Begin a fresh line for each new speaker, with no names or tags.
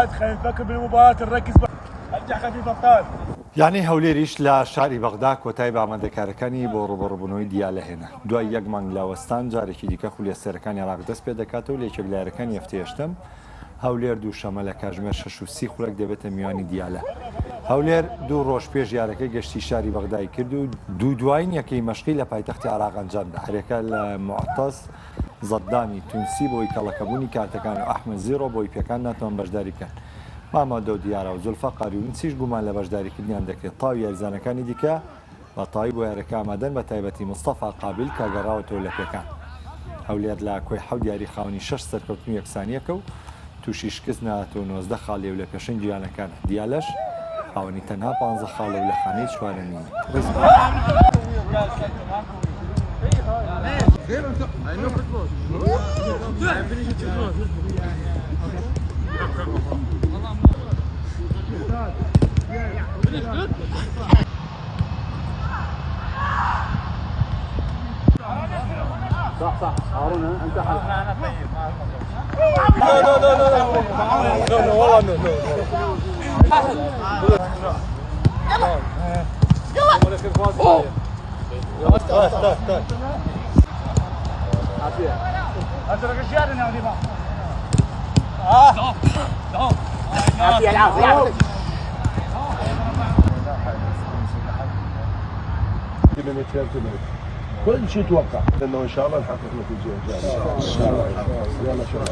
بعد خلينا نفكر بالمباراة نركز ارجع خفيف ابطال.
یعنی هەولێریش لە شاری بەغدا کۆتای بە ئامادەکارەکانی بۆ ڕوبەڕووبوونەوەی دیالە هێنا. دوای یەک مانگ لە وەستان جارێکی دیکە خولیەسەرەکانی عێراق دەست پێ دەکاتەوە لە یەکێک لە یاریەکانی هەفتەی هەشتم هەولێر دووشەمە لە کاتژمێر 6:30 خولەک دەبێتە میوانی دیالە. هەولێر دوو ڕۆژ پێش یارەکەی گەشتی شاری بەغدای کرد و دوایین یەکەی مەشقی لە پایتەختی عێراق ئەنجامدا. هەرێکە لە معتەز زەدانی تونسی بۆی کەڵەکەبوونی کارتەکان و ئەحمەد زیرۆ بۆی پێکان ناتوان بەشداری بکەن. مامەدە و دیارە و زولفە قاریونسیش گومان لە بەشداریکردنیان دەکرێت. تاو یاریزانەکانی دیکە بە تاوی بۆ یاریەکە ئامادەن بە تایبەتی مستەفا قابل کە گەڕاوەتەوە لە پێکان. هەولێر لە کۆی حەوت یاری خاوەنی 6 سەرکەوتنی یەکسانیەکە و تووشی شکست نهاتەوە 19 خاڵێ و لە پێشەنگ گیانەکان. دیالەش خاوەنی تەنها 15 خاڵە و لە خانەی چوارەمی
صح هارون انت
انا طيب لا والله
كل شيء توقع انه ان شاء الله نحقق نتيجه ايجابيه ان شاء الله. يلا شكرا.